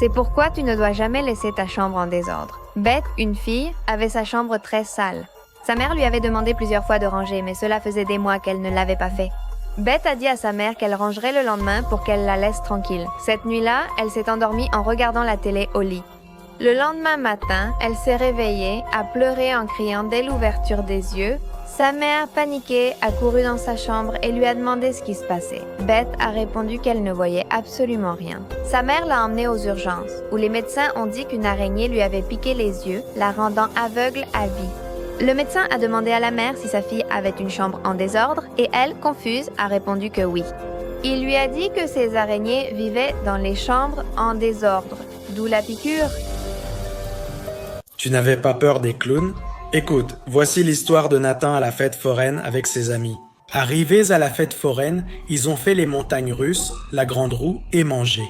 C'est pourquoi tu ne dois jamais laisser ta chambre en désordre. Beth, une fille, avait sa chambre très sale. Sa mère lui avait demandé plusieurs fois de ranger, mais cela faisait des mois qu'elle ne l'avait pas fait. Beth a dit à sa mère qu'elle rangerait le lendemain pour qu'elle la laisse tranquille. Cette nuit-là, elle s'est endormie en regardant la télé au lit. Le lendemain matin, elle s'est réveillée, a pleuré en criant dès l'ouverture des yeux. Sa mère, paniquée, a couru dans sa chambre et lui a demandé ce qui se passait. Beth a répondu qu'elle ne voyait absolument rien. Sa mère l'a emmenée aux urgences, où les médecins ont dit qu'une araignée lui avait piqué les yeux, la rendant aveugle à vie. Le médecin a demandé à la mère si sa fille avait une chambre en désordre et elle, confuse, a répondu que oui. Il lui a dit que ces araignées vivaient dans les chambres en désordre, d'où la piqûre. Tu n'avais pas peur des clowns ? Écoute, voici l'histoire de Nathan à la fête foraine avec ses amis. Arrivés à la fête foraine, ils ont fait les montagnes russes, la grande roue et mangé.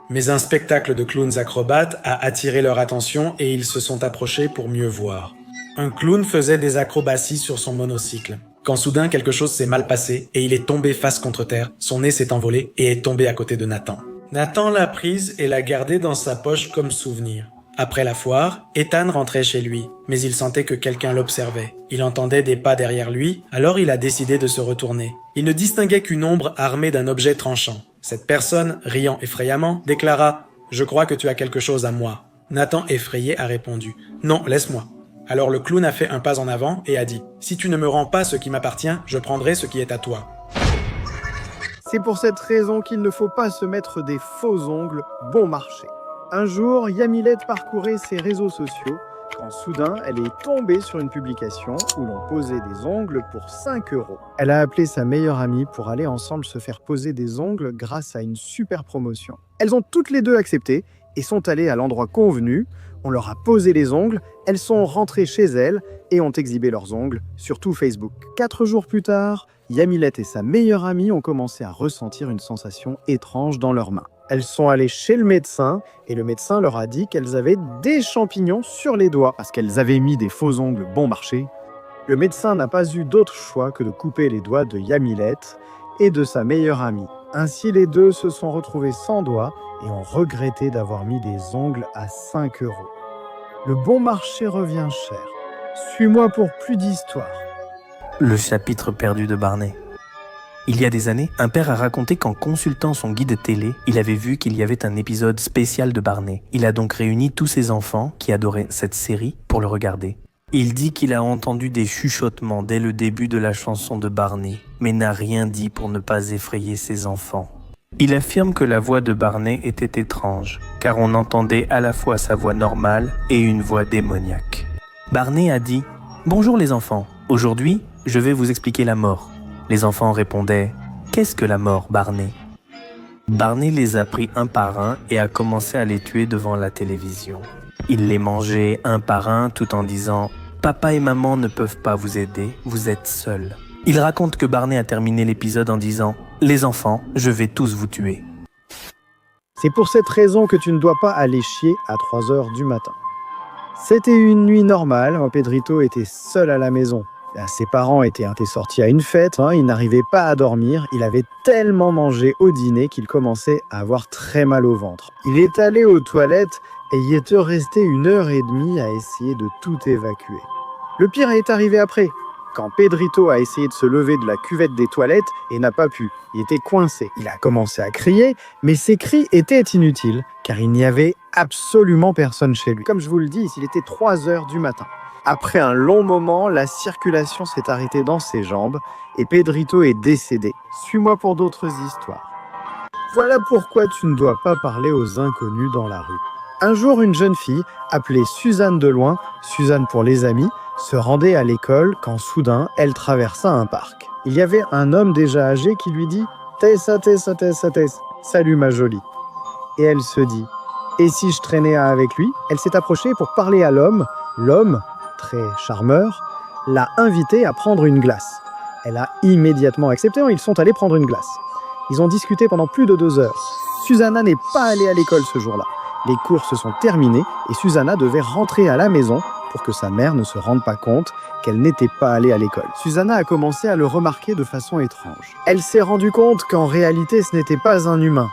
Mais un spectacle de clowns acrobates a attiré leur attention et ils se sont approchés pour mieux voir. Un clown faisait des acrobaties sur son monocycle. Quand soudain quelque chose s'est mal passé et il est tombé face contre terre, son nez s'est envolé et est tombé à côté de Nathan. Nathan l'a prise et l'a gardée dans sa poche comme souvenir. Après la foire, Ethan rentrait chez lui, mais il sentait que quelqu'un l'observait. Il entendait des pas derrière lui, alors il a décidé de se retourner. Il ne distinguait qu'une ombre armée d'un objet tranchant. Cette personne, riant effrayamment, déclara « Je crois que tu as quelque chose à moi ». Nathan, effrayé, a répondu « Non, laisse-moi ». Alors le clown a fait un pas en avant et a dit « Si tu ne me rends pas ce qui m'appartient, je prendrai ce qui est à toi ». C'est pour cette raison qu'il ne faut pas se mettre des faux ongles bon marché. Un jour, Yamilette parcourait ses réseaux sociaux quand soudain, elle est tombée sur une publication où l'on posait des ongles pour 5 €. Elle a appelé sa meilleure amie pour aller ensemble se faire poser des ongles grâce à une super promotion. Elles ont toutes les deux accepté et sont allées à l'endroit convenu. On leur a posé les ongles, elles sont rentrées chez elles et ont exhibé leurs ongles sur tout Facebook. 4 jours plus tard, Yamilette et sa meilleure amie ont commencé à ressentir une sensation étrange dans leurs mains. Elles sont allées chez le médecin et le médecin leur a dit qu'elles avaient des champignons sur les doigts parce qu'elles avaient mis des faux ongles bon marché. Le médecin n'a pas eu d'autre choix que de couper les doigts de Yamilette et de sa meilleure amie. Ainsi, les deux se sont retrouvés sans doigts et ont regretté d'avoir mis des ongles à 5 €. Le bon marché revient cher. Suis-moi pour plus d'histoires. Le chapitre perdu de Barney. Il y a des années, un père a raconté qu'en consultant son guide télé, il avait vu qu'il y avait un épisode spécial de Barney. Il a donc réuni tous ses enfants qui adoraient cette série pour le regarder. Il dit qu'il a entendu des chuchotements dès le début de la chanson de Barney, mais n'a rien dit pour ne pas effrayer ses enfants. Il affirme que la voix de Barney était étrange, car on entendait à la fois sa voix normale et une voix démoniaque. Barney a dit « Bonjour les enfants, aujourd'hui, je vais vous expliquer la mort. » Les enfants répondaient « Qu'est-ce que la mort, Barney ?» Barney les a pris un par un et a commencé à les tuer devant la télévision. Il les mangeait un par un tout en disant « Papa et maman ne peuvent pas vous aider, vous êtes seuls. » Il raconte que Barney a terminé l'épisode en disant « Les enfants, je vais tous vous tuer. » C'est pour cette raison que tu ne dois pas aller chier à 3 h du matin. C'était une nuit normale, Pedrito était seul à la maison. Ses parents étaient sortis à une fête, il n'arrivait pas à dormir, il avait tellement mangé au dîner qu'il commençait à avoir très mal au ventre. Il est allé aux toilettes et y est resté 1h30 à essayer de tout évacuer. Le pire est arrivé après, quand Pedrito a essayé de se lever de la cuvette des toilettes et n'a pas pu. Il était coincé. Il a commencé à crier, mais ses cris étaient inutiles, car il n'y avait absolument personne chez lui. Comme je vous le dis, il était 3 h du matin. Après un long moment, la circulation s'est arrêtée dans ses jambes et Pedrito est décédé. Suis-moi pour d'autres histoires. Voilà pourquoi tu ne dois pas parler aux inconnus dans la rue. Un jour, une jeune fille, appelée Suzanne de loin, Suzanne pour les amis, se rendait à l'école quand soudain, elle traversa un parc. Il y avait un homme déjà âgé qui lui dit « Tessa, Tessa, Tessa, Tessa, salut ma jolie ». Et elle se dit « Et si je traînais avec lui ?» Elle s'est approchée pour parler à l'homme. L'homme, très charmeur, l'a invité à prendre une glace. Elle a immédiatement accepté, ils sont allés prendre une glace. Ils ont discuté pendant plus de 2 heures. Susanna n'est pas allée à l'école ce jour-là. Les cours se sont terminés et Susanna devait rentrer à la maison pour que sa mère ne se rende pas compte qu'elle n'était pas allée à l'école. Susanna a commencé à le remarquer de façon étrange. Elle s'est rendue compte qu'en réalité, ce n'était pas un humain.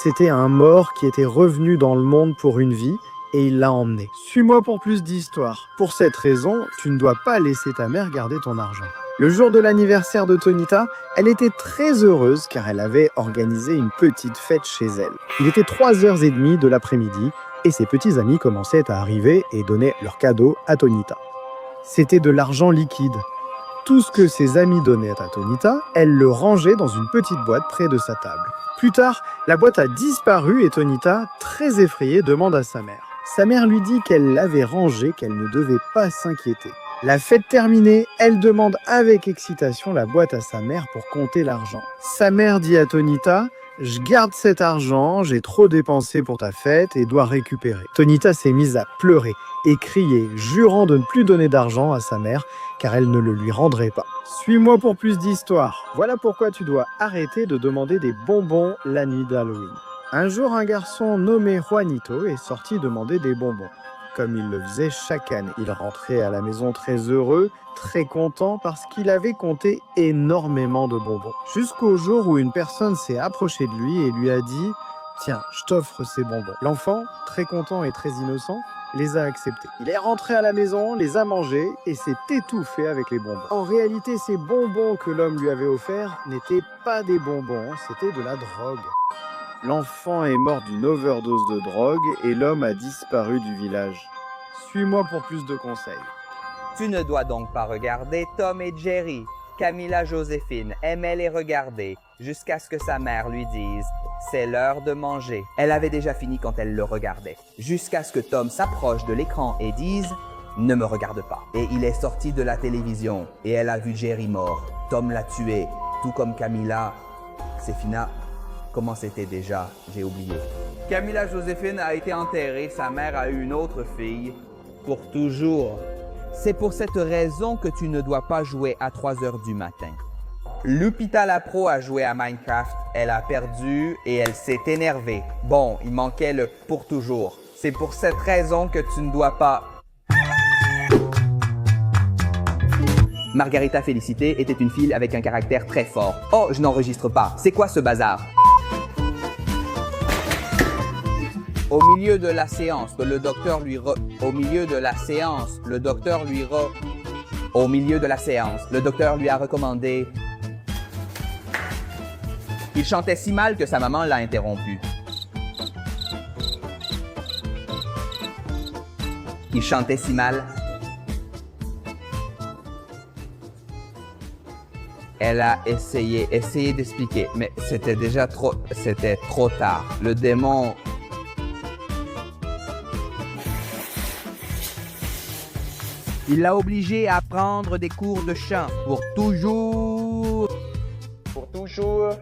C'était un mort qui était revenu dans le monde pour une vie et il l'a emmené. Suis-moi pour plus d'histoires. Pour cette raison, tu ne dois pas laisser ta mère garder ton argent. Le jour de l'anniversaire de Tonita, elle était très heureuse car elle avait organisé une petite fête chez elle. Il était 3h30 de l'après-midi et ses petits amis commençaient à arriver et donnaient leurs cadeaux à Tonita. C'était de l'argent liquide. Tout ce que ses amis donnaient à Tonita, elle le rangeait dans une petite boîte près de sa table. Plus tard, la boîte a disparu et Tonita, très effrayée, demande à sa mère. Sa mère lui dit qu'elle l'avait rangée, qu'elle ne devait pas s'inquiéter. La fête terminée, elle demande avec excitation la boîte à sa mère pour compter l'argent. Sa mère dit à Tonita « Je garde cet argent, j'ai trop dépensé pour ta fête et dois récupérer. » Tonita s'est mise à pleurer et crier, jurant de ne plus donner d'argent à sa mère car elle ne le lui rendrait pas. Suis-moi pour plus d'histoires. Voilà pourquoi tu dois arrêter de demander des bonbons la nuit d'Halloween. Un jour, un garçon nommé Juanito est sorti demander des bonbons. Comme il le faisait chaque année. Il rentrait à la maison très heureux, très content parce qu'il avait compté énormément de bonbons. Jusqu'au jour où une personne s'est approchée de lui et lui a dit « Tiens, je t'offre ces bonbons ». L'enfant, très content et très innocent, les a acceptés. Il est rentré à la maison, les a mangés et s'est étouffé avec les bonbons. En réalité, ces bonbons que l'homme lui avait offerts n'étaient pas des bonbons, c'était de la drogue. L'enfant est mort d'une overdose de drogue et l'homme a disparu du village. Suis-moi pour plus de conseils. Tu ne dois donc pas regarder Tom et Jerry. Camilla Joséphine aimait les regarder jusqu'à ce que sa mère lui dise « C'est l'heure de manger ». Elle avait déjà fini quand elle le regardait. Jusqu'à ce que Tom s'approche de l'écran et dise « Ne me regarde pas ». Et il est sorti de la télévision et elle a vu Jerry mort. Tom l'a tué, tout comme Camilla. C'est fina. Comment c'était déjà? J'ai oublié. Camilla Joséphine a été enterrée, sa mère a eu une autre fille. Pour toujours. C'est pour cette raison que tu ne dois pas jouer à 3h du matin. Lupita la pro a joué à Minecraft, elle a perdu et elle s'est énervée. Bon, il manquait le « pour toujours ». C'est pour cette raison que tu ne dois pas... Margarita Félicité était une fille avec un caractère très fort. Oh, je n'enregistre pas. C'est quoi ce bazar? Au milieu de la séance, le docteur lui Au milieu de la séance, le docteur lui Au milieu de la séance, le docteur lui a recommandé... Il chantait si mal que sa maman l'a interrompu. Il chantait si mal. Elle a essayé d'expliquer, mais c'était trop tard. Le démon... Il l'a obligé à prendre des cours de chant pour toujours. Pour toujours.